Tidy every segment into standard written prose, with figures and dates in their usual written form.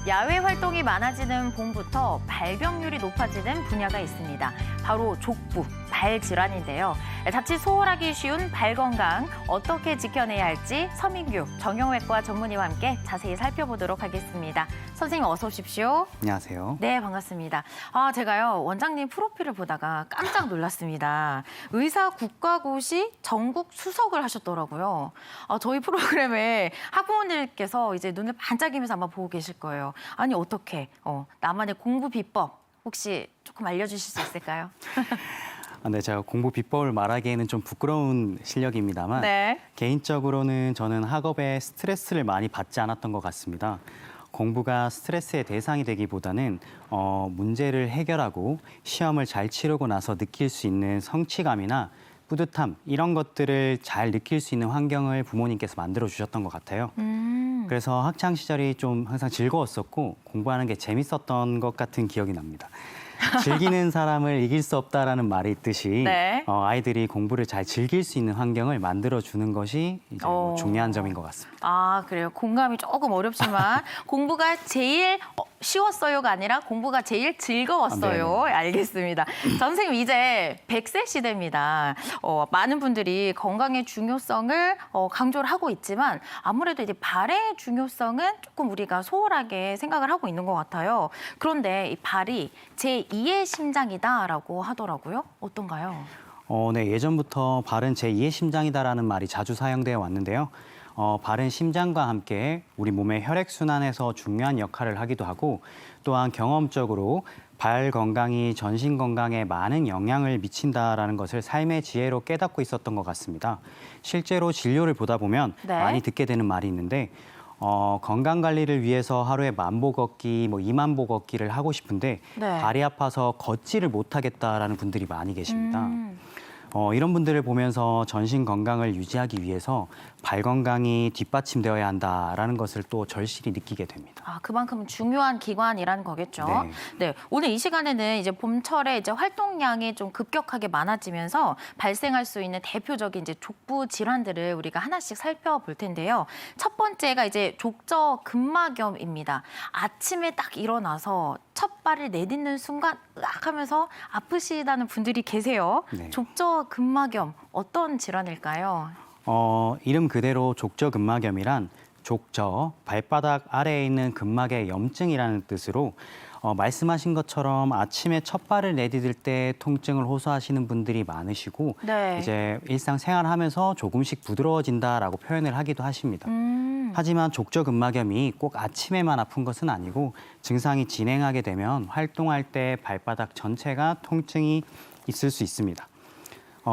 야외 활동이 많아지는 봄부터 발병률이 높아지는 분야가 있습니다. 바로 족부, 발 질환인데요. 자칫 소홀하기 쉬운 발 건강 어떻게 지켜내야 할지 서민규 정형외과 전문의와 함께 자세히 살펴보도록 하겠습니다. 선생님 어서 오십시오. 안녕하세요. 네, 반갑습니다. 제가요 원장님 프로필을 보다가 깜짝 놀랐습니다. 의사 국가고시 전국 수석을 하셨더라고요. 저희 프로그램에 학부모님께서 이제 눈을 반짝이면서 아마 보고 계실 거예요. 아니 어떻게 나만의 공부 비법 혹시 조금 알려주실 수 있을까요? 네, 제가 공부 비법을 말하기에는 좀 부끄러운 실력입니다만 네. 개인적으로는 저는 학업에 스트레스를 많이 받지 않았던 것 같습니다. 공부가 스트레스의 대상이 되기보다는 문제를 해결하고 시험을 잘 치르고 나서 느낄 수 있는 성취감이나 뿌듯함 이런 것들을 잘 느낄 수 있는 환경을 부모님께서 만들어 주셨던 것 같아요. 그래서 학창 시절이 좀 항상 즐거웠었고 공부하는 게 재밌었던 것 같은 기억이 납니다. 즐기는 사람을 이길 수 없다라는 말이 있듯이 네. 아이들이 공부를 잘 즐길 수 있는 환경을 만들어 주는 것이 이제 뭐 중요한 점인 것 같습니다. 그래요. 공감이 조금 어렵지만 공부가 제일 쉬웠어요가 아니라 공부가 제일 즐거웠어요. 알겠습니다. 선생님 이제 100세 시대입니다. 많은 분들이 건강의 중요성을 강조를 하고 있지만 아무래도 이제 발의 중요성은 조금 우리가 소홀하게 생각을 하고 있는 것 같아요. 그런데 이 발이 제2의 심장이다라고 하더라고요. 어떤가요? 네, 예전부터 발은 제2의 심장이다라는 말이 자주 사용되어 왔는데요. 발은 심장과 함께 우리 몸의 혈액순환에서 중요한 역할을 하기도 하고 또한 경험적으로 발 건강이 전신 건강에 많은 영향을 미친다라는 것을 삶의 지혜로 깨닫고 있었던 것 같습니다. 실제로 진료를 보다 보면 네. 많이 듣게 되는 말이 있는데 건강 관리를 위해서 하루에 10,000보 걷기, 20,000보 걷기를 하고 싶은데 네. 발이 아파서 걷지를 못하겠다라는 분들이 많이 계십니다. 이런 분들을 보면서 전신 건강을 유지하기 위해서 발 건강이 뒷받침되어야 한다라는 것을 또 절실히 느끼게 됩니다. 그만큼 중요한 기관이라는 거겠죠. 네. 네, 오늘 이 시간에는 이제 봄철에 이제 활동량이 좀 급격하게 많아지면서 발생할 수 있는 대표적인 이제 족부 질환들을 우리가 하나씩 살펴볼 텐데요. 첫 번째가 이제 족저근막염입니다. 아침에 딱 일어나서 첫 발을 내딛는 순간 으악 하면서 아프시다는 분들이 계세요. 네. 족저근막염 어떤 질환일까요? 이름 그대로 족저근막염이란 족저, 발바닥 아래에 있는 근막의 염증이라는 뜻으로 말씀하신 것처럼 아침에 첫 발을 내디딜 때 통증을 호소하시는 분들이 많으시고 네. 이제 일상생활하면서 조금씩 부드러워진다라고 표현을 하기도 하십니다. 하지만 족저근막염이 꼭 아침에만 아픈 것은 아니고 증상이 진행하게 되면 활동할 때 발바닥 전체가 통증이 있을 수 있습니다.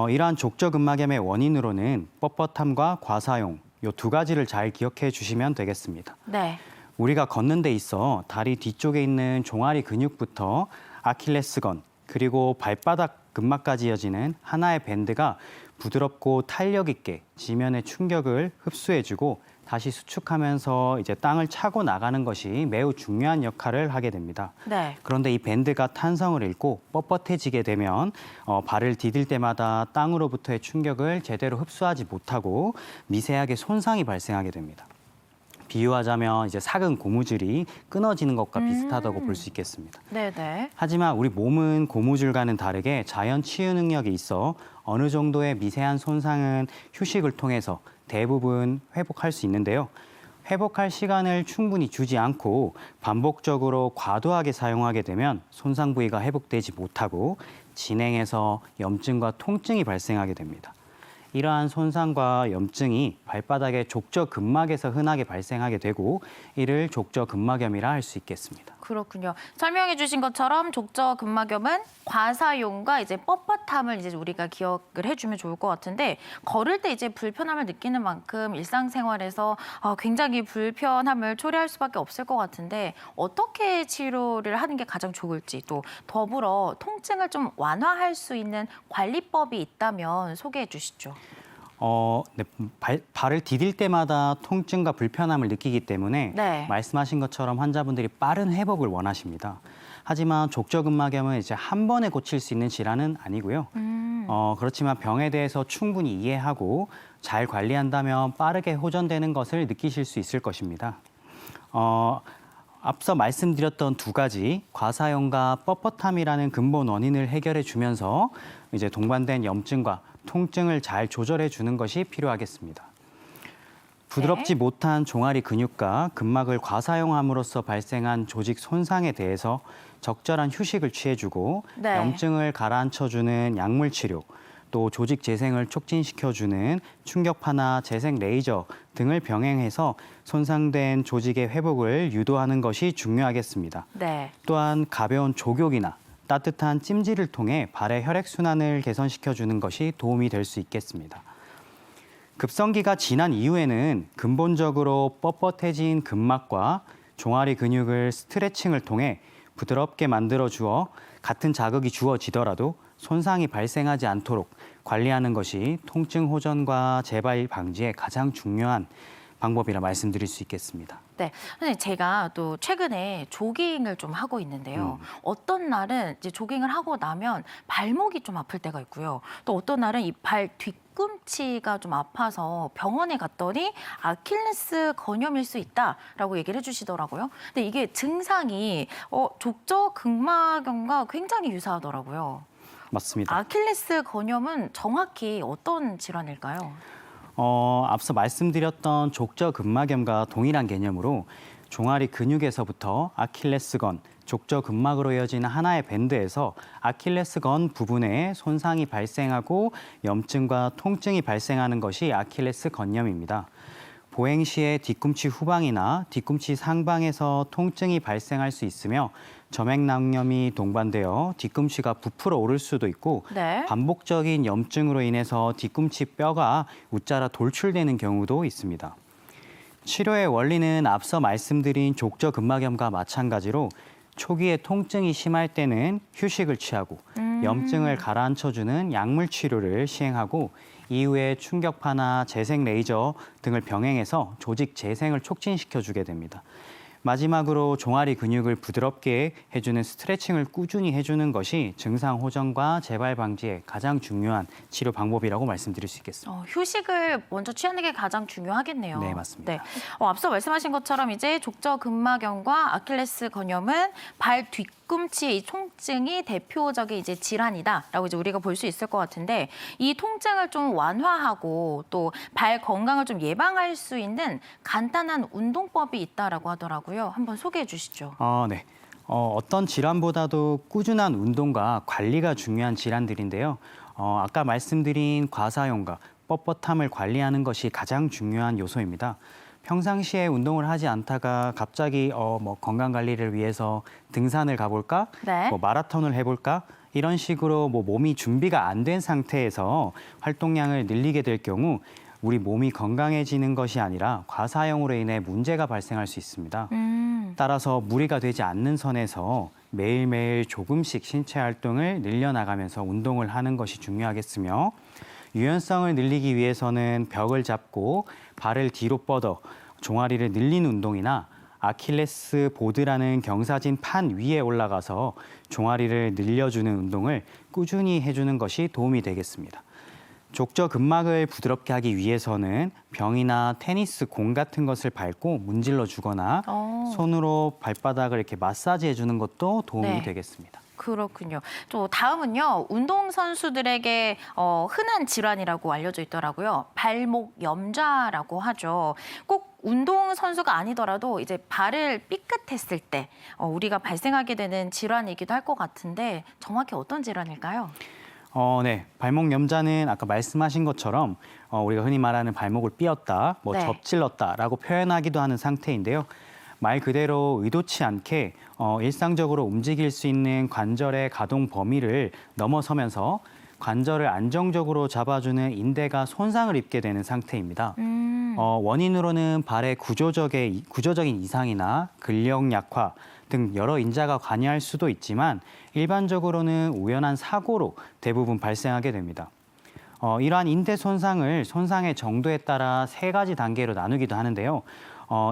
이러한 족저근막염의 원인으로는 뻣뻣함과 과사용 이 두 가지를 잘 기억해 주시면 되겠습니다. 네. 우리가 걷는 데 있어 다리 뒤쪽에 있는 종아리 근육부터 아킬레스건 그리고 발바닥 근막까지 이어지는 하나의 밴드가 부드럽고 탄력 있게 지면의 충격을 흡수해주고 다시 수축하면서 이제 땅을 차고 나가는 것이 매우 중요한 역할을 하게 됩니다. 네. 그런데 이 밴드가 탄성을 잃고 뻣뻣해지게 되면 발을 디딜 때마다 땅으로부터의 충격을 제대로 흡수하지 못하고 미세하게 손상이 발생하게 됩니다. 비유하자면 이제 삭은 고무줄이 끊어지는 것과 비슷하다고 볼 수 있겠습니다. 네네. 하지만 우리 몸은 고무줄과는 다르게 자연 치유 능력이 있어 어느 정도의 미세한 손상은 휴식을 통해서 대부분 회복할 수 있는데요. 회복할 시간을 충분히 주지 않고 반복적으로 과도하게 사용하게 되면 손상 부위가 회복되지 못하고 진행해서 염증과 통증이 발생하게 됩니다. 이러한 손상과 염증이 발바닥의 족저근막에서 흔하게 발생하게 되고 이를 족저근막염이라 할 수 있겠습니다. 그렇군요. 설명해 주신 것처럼 족저근막염은 과사용과 이제 뻣뻣함을 이제 우리가 기억을 해주면 좋을 것 같은데 걸을 때 이제 불편함을 느끼는 만큼 일상생활에서 굉장히 불편함을 초래할 수밖에 없을 것 같은데 어떻게 치료를 하는 게 가장 좋을지 또 더불어 통증을 좀 완화할 수 있는 관리법이 있다면 소개해 주시죠. 네, 발을 디딜 때마다 통증과 불편함을 느끼기 때문에 네. 말씀하신 것처럼 환자분들이 빠른 회복을 원하십니다. 하지만 족저근막염은 이제 한 번에 고칠 수 있는 질환은 아니고요. 그렇지만 병에 대해서 충분히 이해하고 잘 관리한다면 빠르게 호전되는 것을 느끼실 수 있을 것입니다. 앞서 말씀드렸던 두 가지 과사용과 뻣뻣함이라는 근본 원인을 해결해 주면서 이제 동반된 염증과 통증을 잘 조절해 주는 것이 필요하겠습니다. 부드럽지 못한 종아리 근육과 근막을 과사용함으로써 발생한 조직 손상에 대해서 적절한 휴식을 취해주고 네. 염증을 가라앉혀주는 약물 치료, 또 조직 재생을 촉진시켜주는 충격파나 재생 레이저 등을 병행해서 손상된 조직의 회복을 유도하는 것이 중요하겠습니다. 네. 또한 가벼운 족욕이나 따뜻한 찜질을 통해 발의 혈액순환을 개선시켜주는 것이 도움이 될 수 있겠습니다. 급성기가 지난 이후에는 근본적으로 뻣뻣해진 근막과 종아리 근육을 스트레칭을 통해 부드럽게 만들어 주어 같은 자극이 주어지더라도 손상이 발생하지 않도록 관리하는 것이 통증 호전과 재발 방지에 가장 중요한 방법이라 말씀드릴 수 있겠습니다. 네, 선생님 제가 또 최근에 조깅을 좀 하고 있는데요. 어떤 날은 이제 조깅을 하고 나면 발목이 좀 아플 때가 있고요. 또 어떤 날은 이 발 뒤꿈치가 좀 아파서 병원에 갔더니 아킬레스 건염일 수 있다라고 얘기를 해주시더라고요. 근데 이게 증상이 족저근막염과 굉장히 유사하더라고요. 맞습니다. 아킬레스 건염은 정확히 어떤 질환일까요? 앞서 말씀드렸던 족저근막염과 동일한 개념으로 종아리 근육에서부터 아킬레스건, 족저근막으로 이어지는 하나의 밴드에서 아킬레스건 부분에 손상이 발생하고 염증과 통증이 발생하는 것이 아킬레스 건염입니다. 보행 시에 뒤꿈치 후방이나 뒤꿈치 상방에서 통증이 발생할 수 있으며 점액낭염이 동반되어 뒤꿈치가 부풀어 오를 수도 있고 네. 반복적인 염증으로 인해서 뒤꿈치 뼈가 웃자라 돌출되는 경우도 있습니다. 치료의 원리는 앞서 말씀드린 족저근막염과 마찬가지로 초기에 통증이 심할 때는 휴식을 취하고 염증을 가라앉혀주는 약물 치료를 시행하고 이후에 충격파나 재생 레이저 등을 병행해서 조직 재생을 촉진시켜주게 됩니다. 마지막으로 종아리 근육을 부드럽게 해주는 스트레칭을 꾸준히 해주는 것이 증상 호전과 재발 방지에 가장 중요한 치료 방법이라고 말씀드릴 수 있겠습니다. 휴식을 먼저 취하는 게 가장 중요하겠네요. 네, 맞습니다. 네. 앞서 말씀하신 것처럼 이제 족저근막염과 아킬레스 건염은 발 뒤꿈치의 이 통증이 대표적인 이제 질환이다라고 이제 우리가 볼 수 있을 것 같은데 이 통증을 좀 완화하고 또 발 건강을 좀 예방할 수 있는 간단한 운동법이 있다라고 하더라고요. 한번 소개해 주시죠. 네. 어떤 질환보다도 꾸준한 운동과 관리가 중요한 질환들인데요. 아까 말씀드린 과사용과 뻣뻣함을 관리하는 것이 가장 중요한 요소입니다. 평상시에 운동을 하지 않다가 갑자기 건강 관리를 위해서 등산을 가볼까? 네. 마라톤을 해볼까? 이런 식으로 몸이 준비가 안 된 상태에서 활동량을 늘리게 될 경우 우리 몸이 건강해지는 것이 아니라 과사용으로 인해 문제가 발생할 수 있습니다. 따라서 무리가 되지 않는 선에서 매일매일 조금씩 신체 활동을 늘려나가면서 운동을 하는 것이 중요하겠으며 유연성을 늘리기 위해서는 벽을 잡고 발을 뒤로 뻗어 종아리를 늘리는 운동이나 아킬레스 보드라는 경사진 판 위에 올라가서 종아리를 늘려주는 운동을 꾸준히 해주는 것이 도움이 되겠습니다. 족저근막을 부드럽게 하기 위해서는 병이나 테니스 공 같은 것을 밟고 문질러 주거나 손으로 발바닥을 이렇게 마사지해 주는 것도 도움이 네. 되겠습니다. 그렇군요. 또 다음은요. 운동선수들에게 흔한 질환이라고 알려져 있더라고요. 발목 염좌라고 하죠. 꼭 운동선수가 아니더라도 이제 발을 삐끗했을 때 우리가 발생하게 되는 질환이기도 할 것 같은데 정확히 어떤 질환일까요? 네. 발목 염좌는 아까 말씀하신 것처럼 우리가 흔히 말하는 발목을 삐었다, 네. 접질렀다라고 표현하기도 하는 상태인데요. 말 그대로 의도치 않게 일상적으로 움직일 수 있는 관절의 가동 범위를 넘어서면서 관절을 안정적으로 잡아주는 인대가 손상을 입게 되는 상태입니다. 원인으로는 발의 구조적인 이상이나 근력 약화 등 여러 인자가 관여할 수도 있지만 일반적으로는 우연한 사고로 대부분 발생하게 됩니다. 이러한 인대 손상을 손상의 정도에 따라 3가지 단계로 나누기도 하는데요.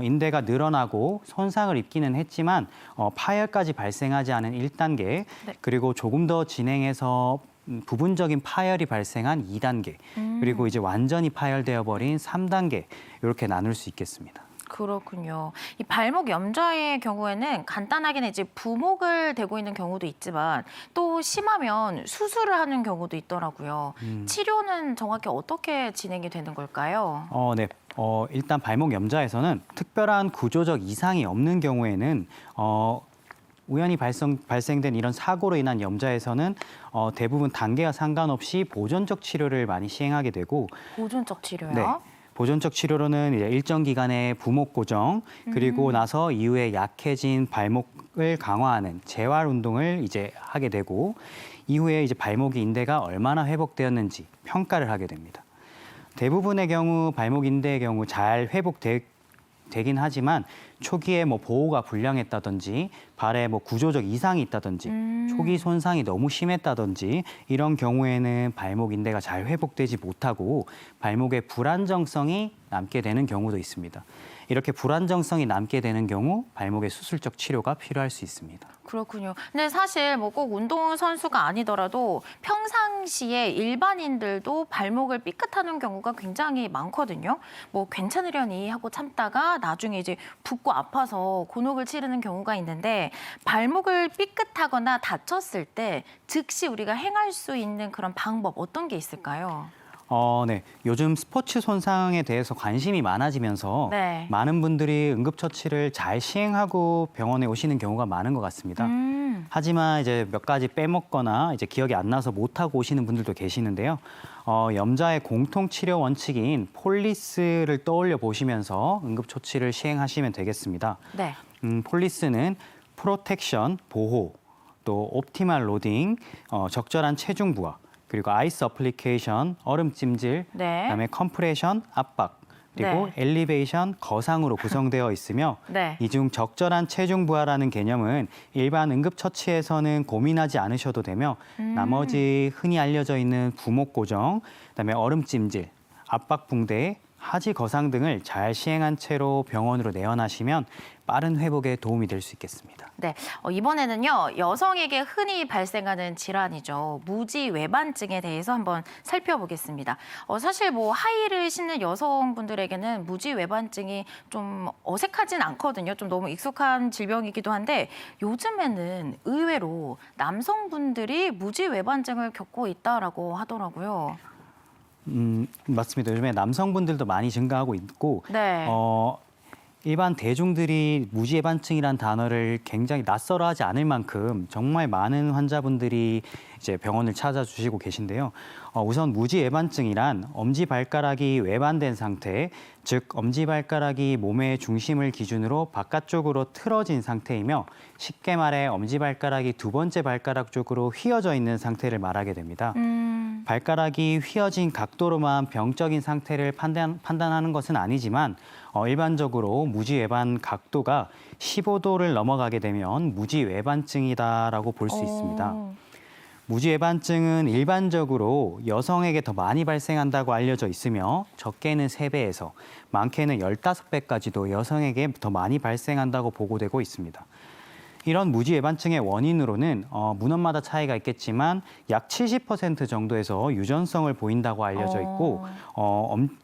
인대가 늘어나고 손상을 입기는 했지만 파열까지 발생하지 않은 1단계, 네. 그리고 조금 더 진행해서 부분적인 파열이 발생한 2단계, 그리고 이제 완전히 파열되어 버린 3단계 이렇게 나눌 수 있겠습니다. 그렇군요. 이 발목 염좌의 경우에는 간단하게는 이제 부목을 대고 있는 경우도 있지만 또 심하면 수술을 하는 경우도 있더라고요. 치료는 정확히 어떻게 진행이 되는 걸까요? 네. 일단 발목 염좌에서는 특별한 구조적 이상이 없는 경우에는 우연히 발생된 이런 사고로 인한 염좌에서는 대부분 단계와 상관없이 보존적 치료를 많이 시행하게 되고 보존적 치료요? 네. 보존적 치료로는 이제 일정 기간의 부목 고정 그리고 나서 이후에 약해진 발목을 강화하는 재활 운동을 이제 하게 되고 이후에 이제 발목의 인대가 얼마나 회복되었는지 평가를 하게 됩니다. 대부분의 경우 발목 인대의 경우 잘 회복되긴 하지만 초기에 뭐 보호가 불량했다든지 발에 뭐 구조적 이상이 있다든지 초기 손상이 너무 심했다든지 이런 경우에는 발목 인대가 잘 회복되지 못하고 발목의 불안정성이 남게 되는 경우도 있습니다. 이렇게 불안정성이 남게 되는 경우 발목의 수술적 치료가 필요할 수 있습니다. 그렇군요. 근데 사실 뭐 꼭 운동선수가 아니더라도 평상시에 일반인들도 발목을 삐끗하는 경우가 굉장히 많거든요. 뭐 괜찮으려니 하고 참다가 나중에 이제 붓고 아파서 곤혹을 치르는 경우가 있는데 발목을 삐끗하거나 다쳤을 때 즉시 우리가 행할 수 있는 그런 방법 어떤 게 있을까요? 네. 요즘 스포츠 손상에 대해서 관심이 많아지면서 네. 많은 분들이 응급처치를 잘 시행하고 병원에 오시는 경우가 많은 것 같습니다. 하지만 이제 몇 가지 빼먹거나 이제 기억이 안 나서 못하고 오시는 분들도 계시는데요. 염좌의 공통 치료 원칙인 폴리스를 떠올려 보시면서 응급처치를 시행하시면 되겠습니다. 네. 폴리스는 프로텍션, 보호, 또 옵티멀 로딩, 적절한 체중 부하, 그리고 아이스 어플리케이션, 얼음 찜질, 네. 그다음에 컴프레션, 압박, 그리고 네. 엘리베이션, 거상으로 구성되어 있으며 네. 이 중 적절한 체중 부하라는 개념은 일반 응급처치에서는 고민하지 않으셔도 되며 나머지 흔히 알려져 있는 부목 고정, 그다음에 얼음 찜질, 압박 붕대, 하지 거상 등을 잘 시행한 채로 병원으로 내원하시면 빠른 회복에 도움이 될 수 있겠습니다. 네, 이번에는요 여성에게 흔히 발생하는 질환이죠 무지 외반증에 대해서 한번 살펴보겠습니다. 사실 뭐 하이힐을 신는 여성분들에게는 무지 외반증이 좀 어색하진 않거든요. 좀 너무 익숙한 질병이기도 한데 요즘에는 의외로 남성분들이 무지 외반증을 겪고 있다라고 하더라고요. 맞습니다. 요즘에 남성분들도 많이 증가하고 있고 네. 일반 대중들이 무지해반증이란 단어를 굉장히 낯설어하지 않을 만큼 정말 많은 환자분들이 이제 병원을 찾아주시고 계신데요. 우선 무지외반증이란 엄지발가락이 외반된 상태, 즉 엄지발가락이 몸의 중심을 기준으로 바깥쪽으로 틀어진 상태이며 쉽게 말해 엄지발가락이 두 번째 발가락 쪽으로 휘어져 있는 상태를 말하게 됩니다. 발가락이 휘어진 각도로만 병적인 상태를 판단하는 것은 아니지만 일반적으로 무지외반 각도가 15도를 넘어가게 되면 무지외반증이다라고 볼 수 있습니다. 무지외반증은 일반적으로 여성에게 더 많이 발생한다고 알려져 있으며 적게는 3배에서 많게는 15배까지도 여성에게 더 많이 발생한다고 보고되고 있습니다. 이런 무지외반증의 원인으로는 문헌마다 차이가 있겠지만 약 70% 정도에서 유전성을 보인다고 알려져 있고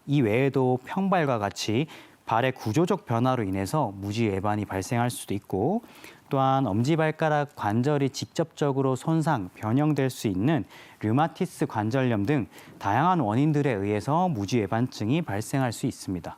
이 외에도 평발과 같이 발의 구조적 변화로 인해서 무지외반이 발생할 수도 있고 또한 엄지발가락 관절이 직접적으로 손상, 변형될 수 있는 류마티스 관절염 등 다양한 원인들에 의해서 무지외반증이 발생할 수 있습니다.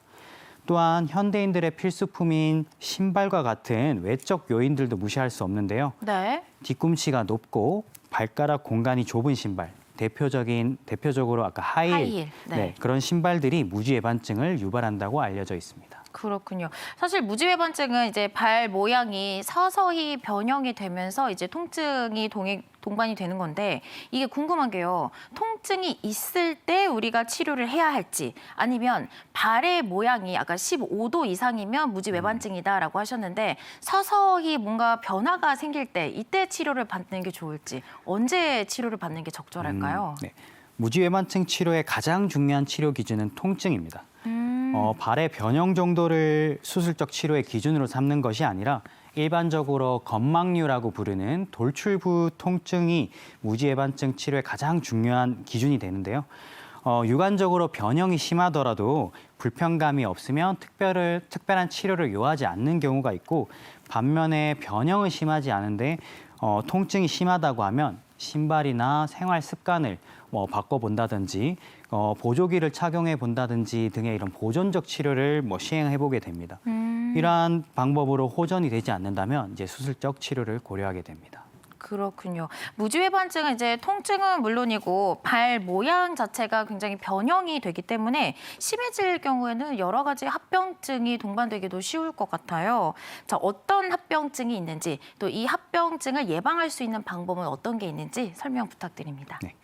또한 현대인들의 필수품인 신발과 같은 외적 요인들도 무시할 수 없는데요. 네. 뒤꿈치가 높고 발가락 공간이 좁은 신발, 대표적으로 아까 하이힐. 네. 그런 신발들이 무지외반증을 유발한다고 알려져 있습니다. 그렇군요. 사실 무지외반증은 이제 발 모양이 서서히 변형이 되면서 이제 통증이 동반이 되는 건데 이게 궁금한 게요. 통증이 있을 때 우리가 치료를 해야 할지 아니면 발의 모양이 아까 15도 이상이면 무지외반증이다라고 하셨는데 서서히 뭔가 변화가 생길 때 이때 치료를 받는 게 좋을지 언제 치료를 받는 게 적절할까요? 네. 무지외반증 치료의 가장 중요한 치료 기준은 통증입니다. 발의 변형 정도를 수술적 치료의 기준으로 삼는 것이 아니라 일반적으로 건망류라고 부르는 돌출부 통증이 무지외반증 치료의 가장 중요한 기준이 되는데요. 유관적으로 변형이 심하더라도 불편감이 없으면 특별한 치료를 요하지 않는 경우가 있고 반면에 변형은 심하지 않은데 통증이 심하다고 하면 신발이나 생활 습관을 바꿔본다든지 보조기를 착용해 본다든지 등의 이런 보존적 치료를 시행해 보게 됩니다. 이러한 방법으로 호전이 되지 않는다면 이제 수술적 치료를 고려하게 됩니다. 그렇군요. 무지외반증은 이제 통증은 물론이고 발 모양 자체가 굉장히 변형이 되기 때문에 심해질 경우에는 여러 가지 합병증이 동반되기도 쉬울 것 같아요. 자, 어떤 합병증이 있는지 또 이 합병증을 예방할 수 있는 방법은 어떤 게 있는지 설명 부탁드립니다. 네.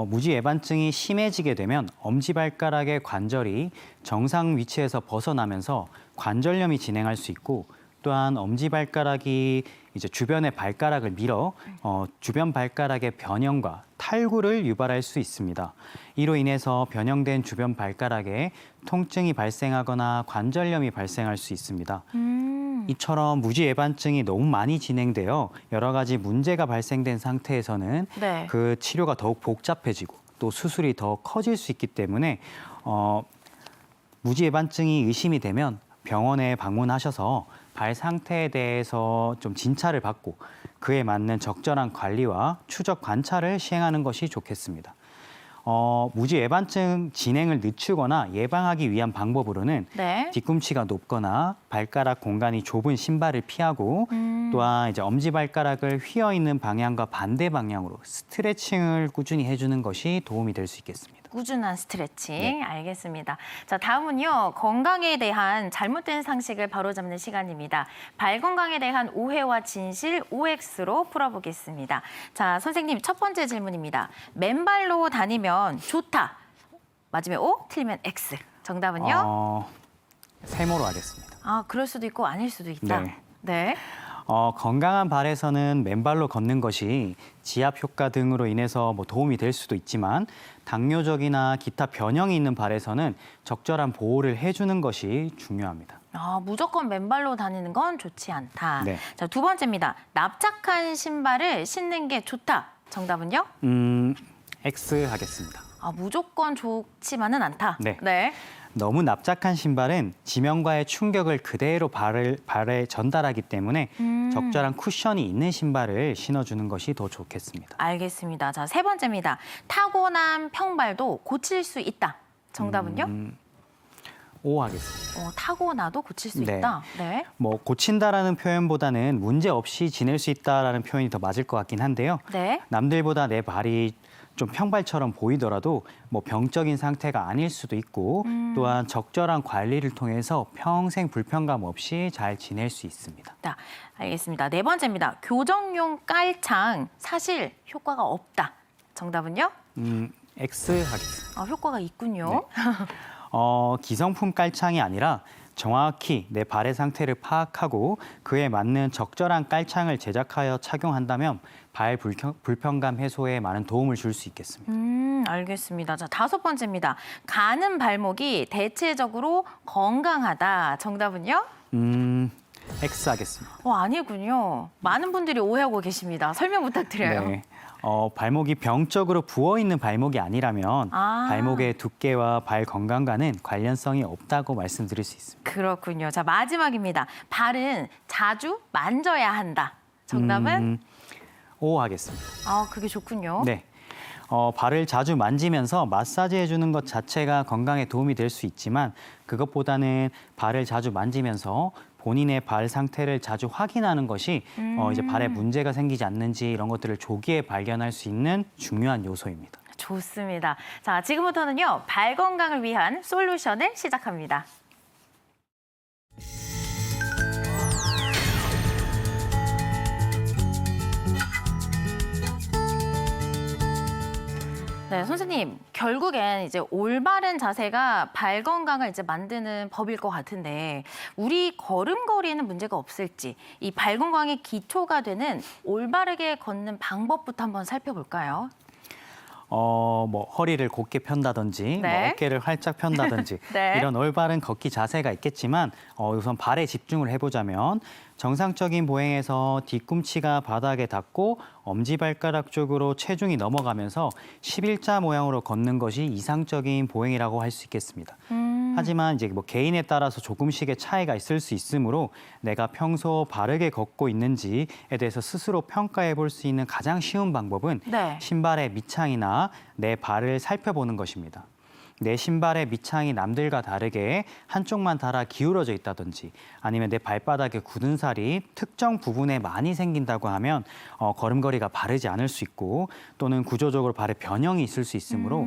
무지외반증이 심해지게 되면 엄지발가락의 관절이 정상 위치에서 벗어나면서 관절염이 진행할 수 있고 또한 엄지발가락이 이제 주변의 발가락을 밀어 주변 발가락의 변형과 탈구를 유발할 수 있습니다. 이로 인해서 변형된 주변 발가락에 통증이 발생하거나 관절염이 발생할 수 있습니다. 이처럼 무지외반증이 너무 많이 진행되어 여러 가지 문제가 발생된 상태에서는 네. 그 치료가 더욱 복잡해지고 또 수술이 더 커질 수 있기 때문에 무지외반증이 의심이 되면 병원에 방문하셔서 발 상태에 대해서 좀 진찰을 받고 그에 맞는 적절한 관리와 추적 관찰을 시행하는 것이 좋겠습니다. 무지외반증 진행을 늦추거나 예방하기 위한 방법으로는 네. 뒤꿈치가 높거나 발가락 공간이 좁은 신발을 피하고 또한 이제 엄지발가락을 휘어 있는 방향과 반대 방향으로 스트레칭을 꾸준히 해주는 것이 도움이 될 수 있겠습니다. 꾸준한 스트레칭. 네. 알겠습니다. 자, 다음은요. 건강에 대한 잘못된 상식을 바로잡는 시간입니다. 발 건강에 대한 오해와 진실 OX로 풀어보겠습니다. 자, 선생님 첫 번째 질문입니다. 맨발로 다니면 좋다. 맞으면 O, 틀리면 X. 정답은요? 세모로 하겠습니다. 아, 그럴 수도 있고 아닐 수도 있다. 네. 네. 건강한 발에서는 맨발로 걷는 것이 지압 효과 등으로 인해서 도움이 될 수도 있지만 당뇨적이나 기타 변형이 있는 발에서는 적절한 보호를 해주는 것이 중요합니다. 아, 무조건 맨발로 다니는 건 좋지 않다. 네. 자, 두 번째입니다. 납작한 신발을 신는 게 좋다. 정답은요? X 하겠습니다. 아, 무조건 좋지만은 않다. 네. 네. 너무 납작한 신발은 지면과의 충격을 그대로 발에 전달하기 때문에 적절한 쿠션이 있는 신발을 신어주는 것이 더 좋겠습니다. 알겠습니다. 자, 세 번째입니다. 타고난 평발도 고칠 수 있다. 정답은요? O 하겠습니다. 타고나도 고칠 수 네. 있다. 네. 고친다라는 표현보다는 문제 없이 지낼 수 있다라는 표현이 더 맞을 것 같긴 한데요. 네. 남들보다 내 발이 좀 평발처럼 보이더라도 병적인 상태가 아닐 수도 있고 또한 적절한 관리를 통해서 평생 불편감 없이 잘 지낼 수 있습니다. 자, 알겠습니다. 네 번째입니다. 교정용 깔창 사실 효과가 없다. 정답은요? X 하겠습니다. 효과가 있군요. 기성품 깔창이 아니라 정확히 내 발의 상태를 파악하고 그에 맞는 적절한 깔창을 제작하여 착용한다면 발 불편감 해소에 많은 도움을 줄 수 있겠습니다. 알겠습니다. 자, 다섯 번째입니다. 가는 발목이 대체적으로 건강하다. 정답은요? X 하겠습니다. 아니군요. 많은 분들이 오해하고 계십니다. 설명 부탁드려요. 네. 발목이 병적으로 부어있는 발목이 아니라면 발목의 두께와 발 건강과는 관련성이 없다고 말씀드릴 수 있습니다. 그렇군요. 자, 마지막입니다. 발은 자주 만져야 한다. 정답은? O 하겠습니다. 그게 좋군요. 네. 발을 자주 만지면서 마사지 해주는 것 자체가 건강에 도움이 될 수 있지만 그것보다는 발을 자주 만지면서 본인의 발 상태를 자주 확인하는 것이 이제 발에 문제가 생기지 않는지 이런 것들을 조기에 발견할 수 있는 중요한 요소입니다. 좋습니다. 자, 지금부터는요. 발 건강을 위한 솔루션을 시작합니다. 네, 선생님, 결국엔 이제 올바른 자세가 발 건강을 이제 만드는 법일 것 같은데 우리 걸음걸이에는 문제가 없을지 이 발 건강의 기초가 되는 올바르게 걷는 방법부터 한번 살펴볼까요? 허리를 곧게 편다든지 네. 어깨를 활짝 편다든지 네. 이런 올바른 걷기 자세가 있겠지만 우선 발에 집중을 해보자면 정상적인 보행에서 뒤꿈치가 바닥에 닿고 엄지발가락 쪽으로 체중이 넘어가면서 11자 모양으로 걷는 것이 이상적인 보행이라고 할 수 있겠습니다. 하지만 이제 뭐 개인에 따라서 조금씩의 차이가 있을 수 있으므로 내가 평소 바르게 걷고 있는지에 대해서 스스로 평가해 볼 수 있는 가장 쉬운 방법은 네. 신발의 밑창이나 내 발을 살펴보는 것입니다. 내 신발의 밑창이 남들과 다르게 한쪽만 달아 기울어져 있다든지 아니면 내 발바닥에 굳은 살이 특정 부분에 많이 생긴다고 하면 걸음걸이가 바르지 않을 수 있고 또는 구조적으로 발에 변형이 있을 수 있으므로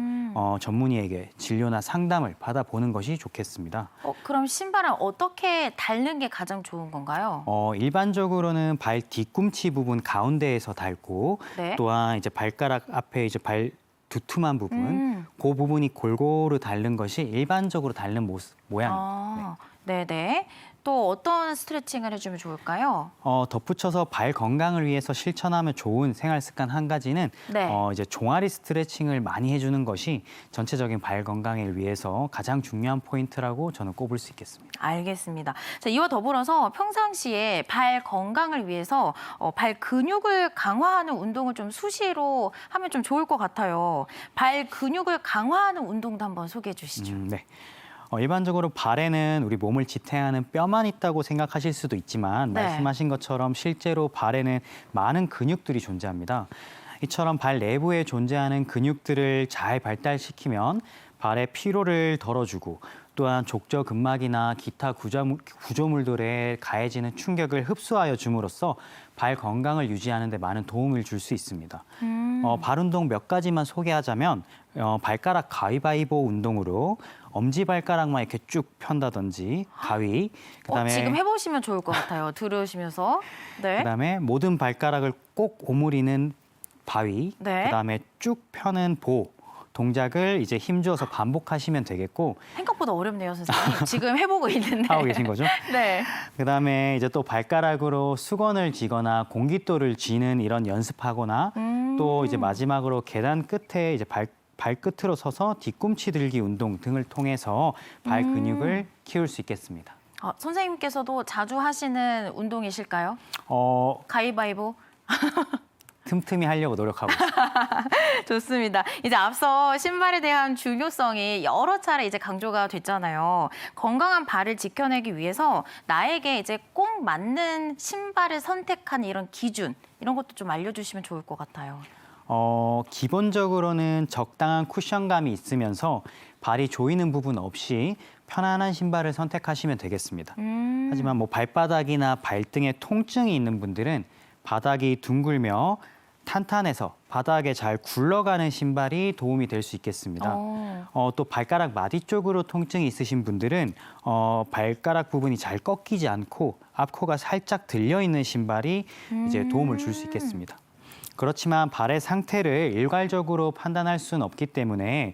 전문의에게 진료나 상담을 받아보는 것이 좋겠습니다. 그럼 신발은 어떻게 닳는 게 가장 좋은 건가요? 일반적으로는 발 뒤꿈치 부분 가운데에서 닳고 네. 또한 이제 발가락 앞에 이제 발 두툼한 부분, 그 부분이 골고루 닳는 것이 일반적으로 닳는 모양입니다. 네네. 또 어떤 스트레칭을 해주면 좋을까요? 덧붙여서 발 건강을 위해서 실천하면 좋은 생활 습관 한 가지는 네. 이제 종아리 스트레칭을 많이 해주는 것이 전체적인 발 건강을 위해서 가장 중요한 포인트라고 저는 꼽을 수 있겠습니다. 알겠습니다. 자, 이와 더불어서 평상시에 발 건강을 위해서 발 근육을 강화하는 운동을 좀 수시로 하면 좀 좋을 것 같아요. 발 근육을 강화하는 운동도 한번 소개해 주시죠. 네. 일반적으로 발에는 우리 몸을 지탱하는 뼈만 있다고 생각하실 수도 있지만 네. 말씀하신 것처럼 실제로 발에는 많은 근육들이 존재합니다. 이처럼 발 내부에 존재하는 근육들을 잘 발달시키면 발의 피로를 덜어주고 또한 족저근막이나 기타 구조물들에 가해지는 충격을 흡수하여 줌으로써 발 건강을 유지하는 데 많은 도움을 줄 수 있습니다. 발 운동 몇 가지만 소개하자면 발가락 가위바위보 운동으로 엄지발가락만 이렇게 쭉 편다든지 가위, 그다음에 지금 해보시면 좋을 것 같아요. 들으시면서. 네. 그다음에 모든 발가락을 꼭 오므리는 바위, 네. 그다음에 쭉 펴는 보 동작을 이제 힘주어서 반복하시면 되겠고 생각보다 어렵네요, 선생님. 지금 해보고 있는데. 하고 계신 거죠? 네. 그다음에 이제 또 발가락으로 수건을 쥐거나 공깃돌을 쥐는 이런 연습하거나 또 이제 마지막으로 계단 끝에 이제 발끝으로 서서 뒤꿈치 들기 운동 등을 통해서 발 근육을 키울 수 있겠습니다. 선생님께서도 자주 하시는 운동이실까요? 가위바위보? 틈틈이 하려고 노력하고 있습니다. 좋습니다. 이제 앞서 신발에 대한 중요성이 여러 차례 이제 강조가 됐잖아요. 건강한 발을 지켜내기 위해서 나에게 이제 꼭 맞는 신발을 선택하는 이런 기준, 이런 것도 좀 알려주시면 좋을 것 같아요. 기본적으로는 적당한 쿠션감이 있으면서 발이 조이는 부분 없이 편안한 신발을 선택하시면 되겠습니다. 하지만 뭐 발바닥이나 발등에 통증이 있는 분들은 바닥이 둥글며 탄탄해서 바닥에 잘 굴러가는 신발이 도움이 될 수 있겠습니다. 또 발가락 마디 쪽으로 통증이 있으신 분들은 발가락 부분이 잘 꺾이지 않고 앞코가 살짝 들려 있는 신발이 이제 도움을 줄 수 있겠습니다. 그렇지만 발의 상태를 일괄적으로 판단할 수는 없기 때문에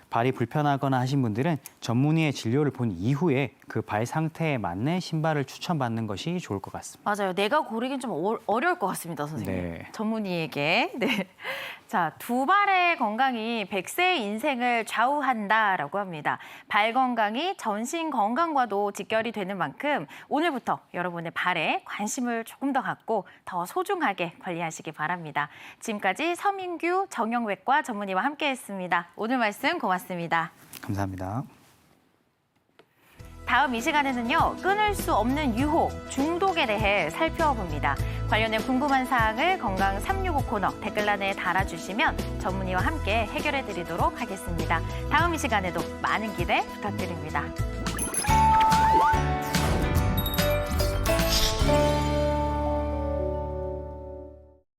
발이 불편하거나 하신 분들은 전문의의 진료를 본 이후에 그 발 상태에 맞는 신발을 추천받는 것이 좋을 것 같습니다. 맞아요. 내가 고르긴 좀 어려울 것 같습니다, 선생님. 네. 전문의에게. 네. 자, 두 발의 건강이 100세의 인생을 좌우한다라고 합니다. 발 건강이 전신 건강과도 직결이 되는 만큼 오늘부터 여러분의 발에 관심을 조금 더 갖고 더 소중하게 관리하시기 바랍니다. 지금까지 서민규 정형외과 전문의와 함께했습니다. 오늘 말씀 고맙습니다. 감사합니다. 다음 이 시간에는요, 끊을 수 없는 유혹, 중독에 대해 살펴봅니다. 관련된 궁금한 사항을 건강 365 코너 댓글란에 달아주시면 전문의와 함께 해결해 드리도록 하겠습니다. 다음 이 시간에도 많은 기대 부탁드립니다.